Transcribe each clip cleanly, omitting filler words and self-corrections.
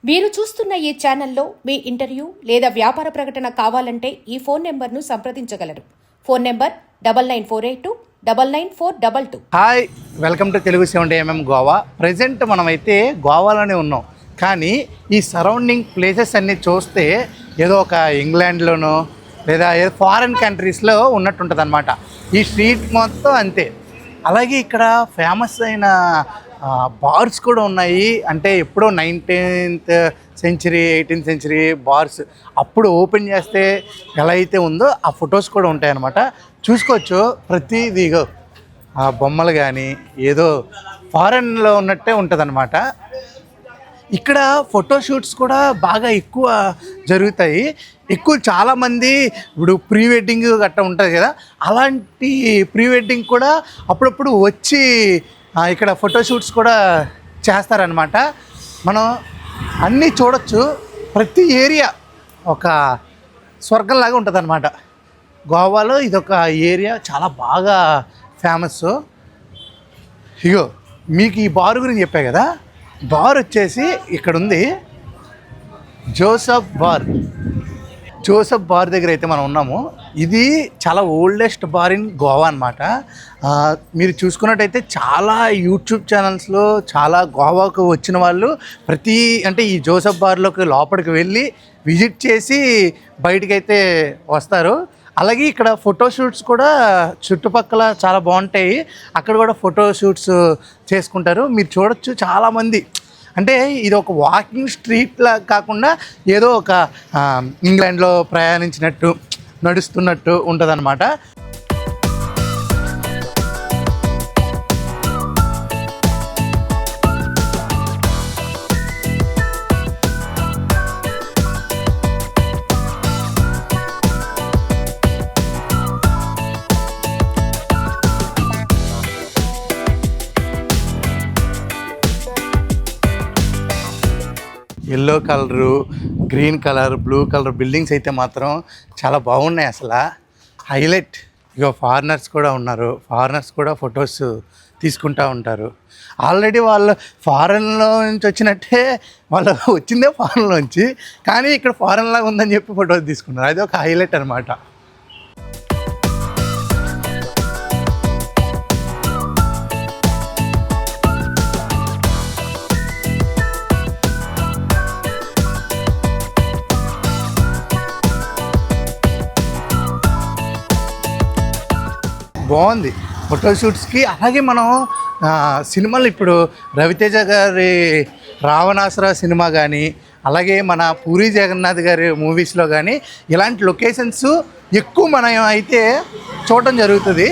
మీరు చూస్తున్న ఈ ఛానల్లో మీ ఇంటర్వ్యూ లేదా వ్యాపార ప్రకటన కావాలంటే ఈ ఫోన్ నెంబర్ను సంప్రదించగలరు. Phone number 9948299422. Hi, welcome to Telugu 70mm Goa. Present మనమైతే గోవాలోనే ఉన్నాం. కానీ ఈ సరౌండింగ్ ప్లేసెస్ అన్నీ చూస్తే ఏదో ఒక ఇంగ్లాండ్లోనో లేదా ఏదో ఫారిన్ కంట్రీస్లో ఉన్నట్టుంటుంది అనమాట. ఈ స్ట్రీట్ మొత్తం అంతే. అలాగే ఇక్కడ ఫేమస్ అయిన బార్స్ కూడా ఉన్నాయి. అంటే ఎప్పుడో 19th century 18th century bars అప్పుడు ఓపెన్ చేస్తే ఎలా అయితే ఉందో ఆ ఫొటోస్ కూడా ఉంటాయన్నమాట. చూసుకోవచ్చు. ప్రతిదిగో ఆ బొమ్మలు కానీ ఏదో ఫారెన్లో ఉన్నట్టే ఉంటుందన్నమాట. ఇక్కడ ఫోటోషూట్స్ కూడా బాగా ఎక్కువ జరుగుతాయి. చాలామంది ఇప్పుడు ప్రీ వెడ్డింగ్ గట్రా ఉంటుంది కదా, అలాంటి ప్రీ వెడ్డింగ్ కూడా అప్పుడప్పుడు వచ్చి ఇక్కడ ఫోటోషూట్స్ కూడా చేస్తారనమాట. మనం అన్నీ చూడొచ్చు. ప్రతి ఏరియా ఒక స్వర్గంలాగా ఉంటుంది అనమాట. గోవాలో ఇదొక ఏరియా చాలా బాగా ఫేమస్. ఇగో మీకు ఈ బార్ గురించి చెప్పా కదా, బార్ వచ్చేసి ఇక్కడ ఉంది, జోసెఫ్ బార్ దగ్గర అయితే మనం ఉన్నాము. ఇది చాలా ఓల్డెస్ట్ బార్ ఇన్ గోవా అనమాట. మీరు చూసుకున్నట్టయితే చాలా యూట్యూబ్ ఛానల్స్లో చాలా గోవాకు వచ్చిన వాళ్ళు అంటే ఈ జోసెఫ్ బార్లోకి లోపలికి వెళ్ళి విజిట్ చేసి బయటకైతే వస్తారు. అలాగే ఇక్కడ ఫోటోషూట్స్ కూడా చుట్టుపక్కల చాలా బాగుంటాయి. అక్కడ కూడా ఫోటోషూట్స్ చేసుకుంటారు. మీరు చూడొచ్చు చాలామంది. అంటే ఇది ఒక వాకింగ్ స్ట్రీట్లా కాకుండా ఏదో ఒక ఇంగ్లాండ్లో ప్రయాణించినట్టు నడుస్తున్నట్టు ఉంటుందన్నమాట. Yellow colour, green colour, blue colour buildings అయితే మాత్రం చాలా బాగున్నాయి. అసలు హైలైట్. ఇక ఫారినర్స్ కూడా ఉన్నారు. ఫారినర్స్ కూడా ఫొటోస్ తీసుకుంటూ ఉంటారు. ఆల్రెడీ వాళ్ళు ఫారెన్లో నుంచి వచ్చినట్టే, వాళ్ళు వచ్చిందే ఫారెన్లోంచి, కానీ ఇక్కడ ఫారెన్ లాగా ఉందని చెప్పి ఫొటోస్ తీసుకున్నారు. అది ఒక హైలైట్ అనమాట. బాగుంది ఫోటోషూట్స్కి. అలాగే మనం సినిమాలు ఇప్పుడు రవితేజ గారి రావణాసుర సినిమా కానీ, అలాగే మన పూరి జగన్నాథ్ గారి మూవీస్లో కానీ ఇలాంటి లొకేషన్స్ ఎక్కువ మనం అయితే చూడటం జరుగుతుంది.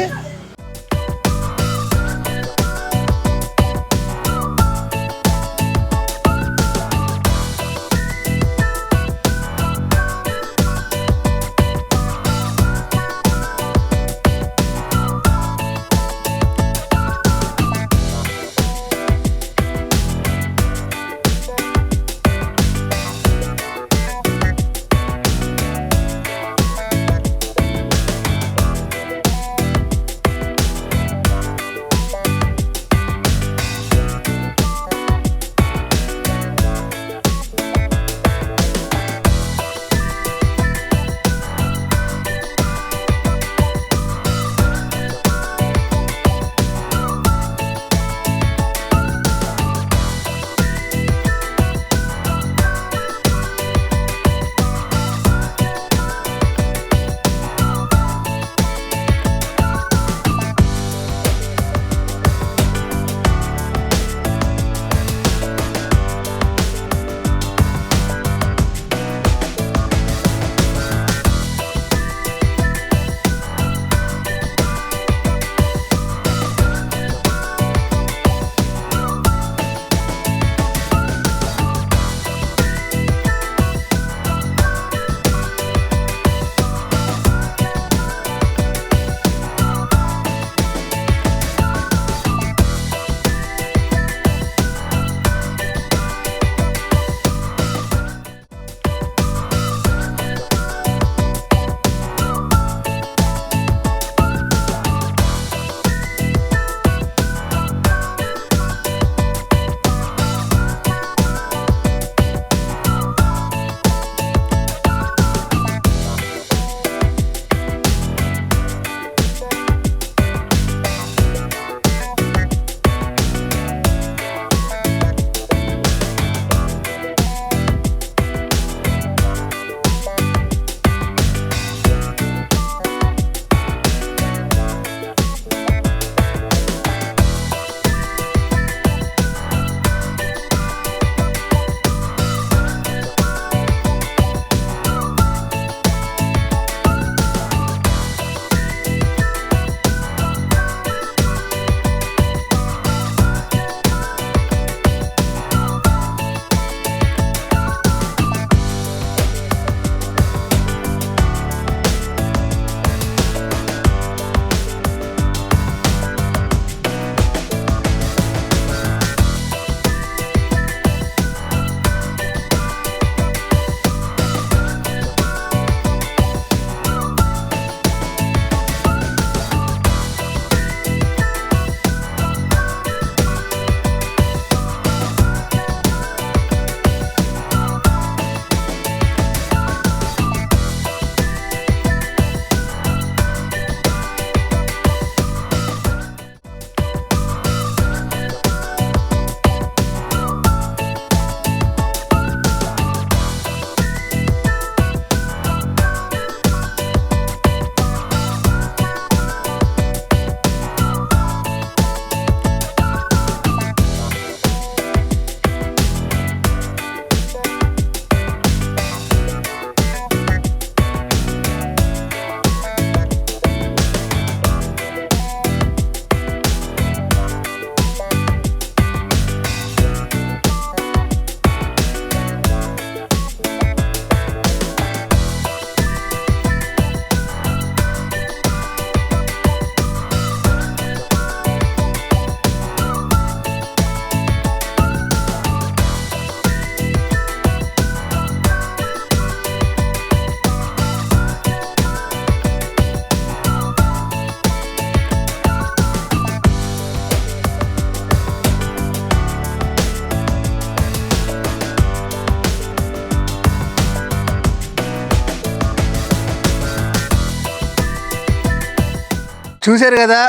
చూశారు కదా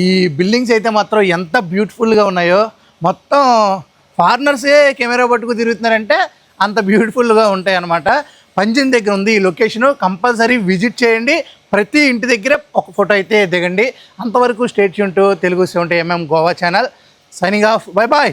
ఈ బిల్డింగ్స్ అయితే మాత్రం ఎంత బ్యూటిఫుల్గా ఉన్నాయో. మొత్తం ఫారినర్సే కెమెరా పట్టుకు తిరుగుతున్నారంటే అంత బ్యూటిఫుల్గా ఉంటాయి అన్నమాట. పంజిన్ దగ్గర ఉంది ఈ లొకేషను. కంపల్సరీ విజిట్ చేయండి. ప్రతి ఇంటి దగ్గర ఒక ఫోటో అయితే దిగండి. అంతవరకు stay tune to Telugu 70mm Goa channel. Signing off. Bye bye.